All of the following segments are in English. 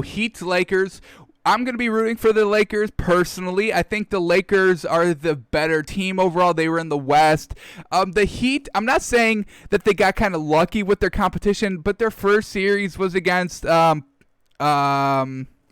Heat Lakers. I'm going to be rooting for the Lakers personally. I think the Lakers are the better team overall. They were in the West. The Heat, I'm not saying that they got kind of lucky with their competition, but their first series was against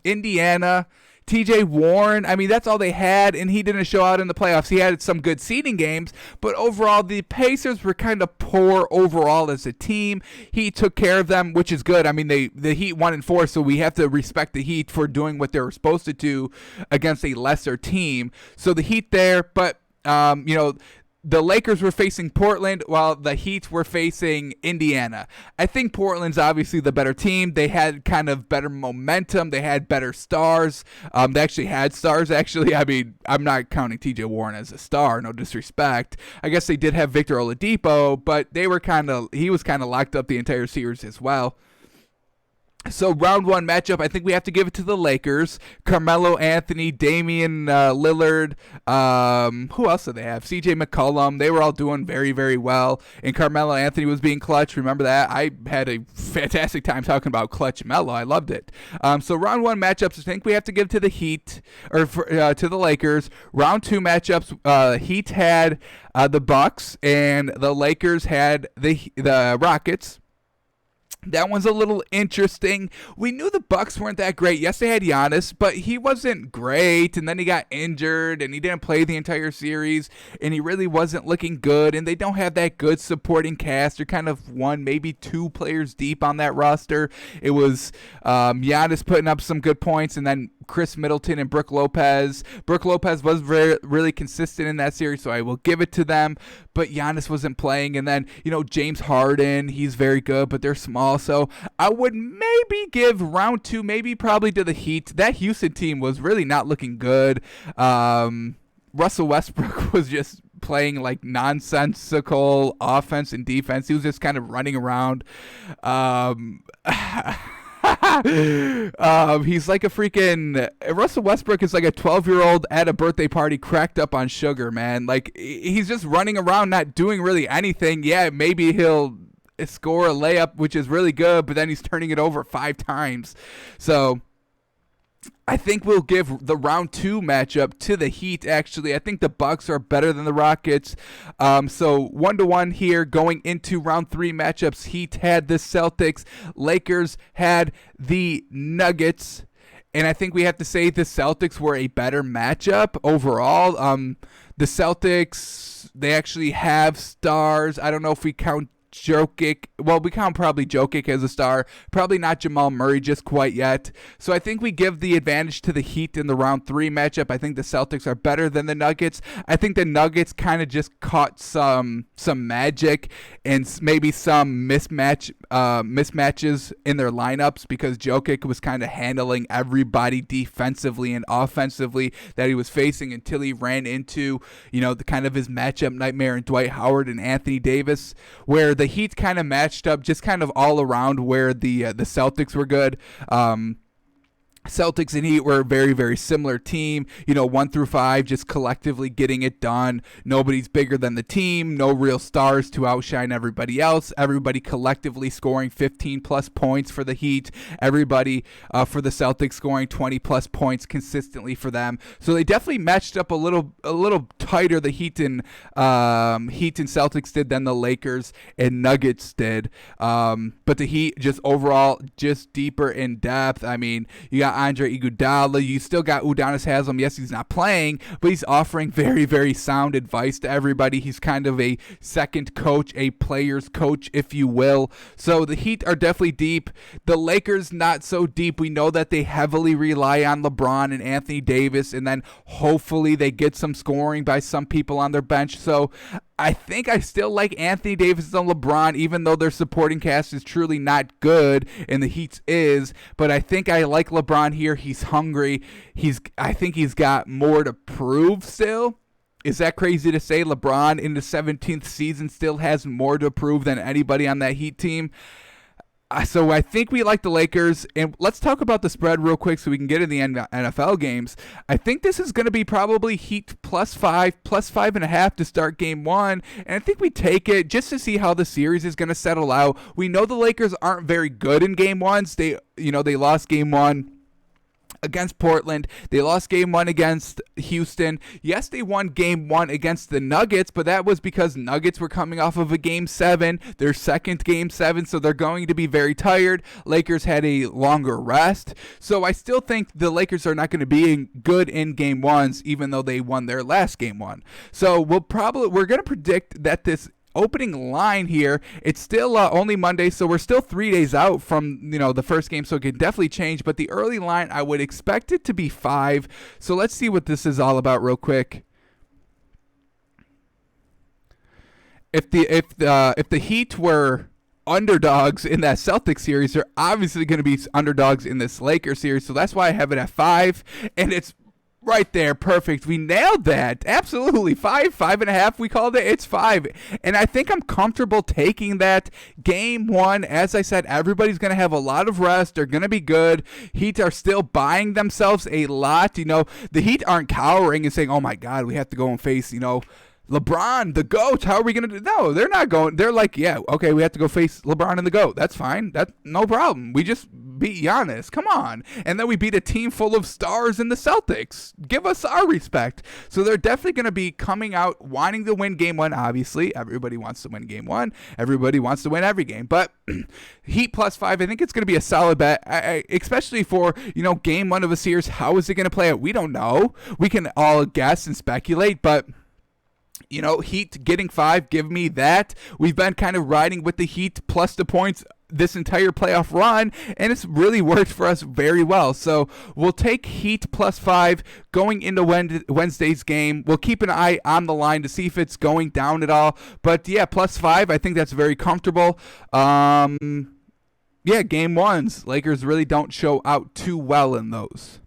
Indiana. TJ Warren, I mean, that's all they had, and he didn't show out in the playoffs. He had some good seeding games, but overall, the Pacers were kind of poor overall as a team. He took care of them, which is good. I mean, the Heat 1-4, so we have to respect the Heat for doing what they were supposed to do against a lesser team. So the Heat there, but the Lakers were facing Portland while the Heat were facing Indiana. I think Portland's obviously the better team. They had kind of better momentum. They had better stars. They actually had stars, actually. I mean, I'm not counting TJ Warren as a star, no disrespect. I guess they did have Victor Oladipo, but he was kind of locked up the entire series as well. So round one matchup, I think we have to give it to the Lakers. Carmelo Anthony, Damian Lillard, who else did they have? CJ McCollum. They were all doing very, very well. And Carmelo Anthony was being clutch. Remember that? I had a fantastic time talking about clutch Melo. I loved it. So round one matchups, I think we have to give to the Heat, or to the Lakers. Round two matchups, Heat had the Bucks, and the Lakers had the Rockets. That one's a little interesting. We knew the Bucks weren't that great. Yes, they had Giannis, but he wasn't great, and then he got injured, and he didn't play the entire series, and he really wasn't looking good, and they don't have that good supporting cast. They're kind of one, maybe two players deep on that roster. It was Giannis putting up some good points, and then Chris Middleton and Brook Lopez. Brook Lopez was really consistent in that series, so I will give it to them, but Giannis wasn't playing, and then, James Harden, he's very good, but they're small. So I would maybe give round two, probably to the Heat. That Houston team was really not looking good. Russell Westbrook was just playing like nonsensical offense and defense. He was just kind of running around. He's like a freaking Russell Westbrook is like a 12-year-old at a birthday party cracked up on sugar, man. Like, he's just running around not doing really anything. Yeah, maybe he'll score a layup, which is really good, but then he's turning it over 5 times. So I think we'll give the round two matchup to the Heat, actually. I think the Bucks are better than the Rockets. So 1-1 here going into round three matchups. Heat had the Celtics. Lakers had the Nuggets. And I think we have to say the Celtics were a better matchup overall. The Celtics, they actually have stars. I don't know if we count Jokic. Well, we count probably Jokic as a star. Probably not Jamal Murray just quite yet. So I think we give the advantage to the Heat in the round three matchup. I think the Celtics are better than the Nuggets. I think the Nuggets kind of just caught some magic and maybe some mismatches in their lineups because Jokic was kind of handling everybody defensively and offensively that he was facing until he ran into, the kind of his matchup nightmare in Dwight Howard and Anthony Davis, where the Heat kind of matched up just kind of all around where the Celtics were good. Celtics and Heat were a very, very similar team, 1 through 5, just collectively getting it done. Nobody's bigger than the team, no real stars to outshine everybody else. Everybody collectively scoring 15 plus points for the Heat. Everybody for the Celtics scoring 20 plus points consistently for them. So they definitely matched up a little tighter, the Heat and Celtics did than the Lakers and Nuggets did. But the Heat just overall just deeper in depth. I mean, you got Andre Iguodala. You still got Udonis Haslem. Yes, he's not playing, but he's offering very, very sound advice to everybody. He's kind of a second coach, a player's coach, if you will. So the Heat are definitely deep. The Lakers, not so deep. We know that they heavily rely on LeBron and Anthony Davis, and then hopefully they get some scoring by some people on their bench. So I think I still like Anthony Davis and LeBron, even though their supporting cast is truly not good, and the Heat's is. But I think I like LeBron here. He's hungry. I think he's got more to prove still. Is that crazy to say? LeBron in the 17th season still has more to prove than anybody on that Heat team. So I think we like the Lakers, and let's talk about the spread real quick so we can get in the NFL games. I think this is going to be probably Heat +5, +5.5 to start game one, and I think we take it just to see how the series is going to settle out. We know the Lakers aren't very good in game ones. They lost game one against Portland. They lost game one against Houston. Yes, they won game one against the Nuggets, but that was because Nuggets were coming off of a game 7, their second game 7, so they're going to be very tired. Lakers had a longer rest. So I still think the Lakers are not going to be good in game ones, even though they won their last game one. So we're going to predict that this opening line here, it's still only Monday, so we're still 3 days out from the first game, so it can definitely change. But the early line, I would expect it to be 5. So let's see what this is all about real quick. If the Heat were underdogs in that Celtics series, they're obviously going to be underdogs in this Lakers series. So that's why I have it at 5, and it's right there, perfect. We nailed that. Absolutely. 5.5. We called it. It's 5. And I think I'm comfortable taking that. Game one, as I said, everybody's going to have a lot of rest. They're going to be good. Heat are still buying themselves a lot. The Heat aren't cowering and saying, oh my God, we have to go and face, LeBron, the GOAT, how are we going to do? No, they're not going. They're like, yeah, okay, we have to go face LeBron and the GOAT. That's fine. That's no problem. We just beat Giannis. Come on. And then we beat a team full of stars in the Celtics. Give us our respect. So they're definitely going to be coming out wanting to win game one, obviously. Everybody wants to win game one. Everybody wants to win every game. But Heat +5, I think it's going to be a solid bet, especially for, game one of a series. How is it going to play out? We don't know. We can all guess and speculate, but Heat getting 5, give me that. We've been kind of riding with the Heat plus the points this entire playoff run, and it's really worked for us very well. So we'll take Heat +5 going into Wednesday's game. We'll keep an eye on the line to see if it's going down at all. But yeah, +5, I think that's very comfortable. Yeah, game ones, Lakers really don't show out too well in those.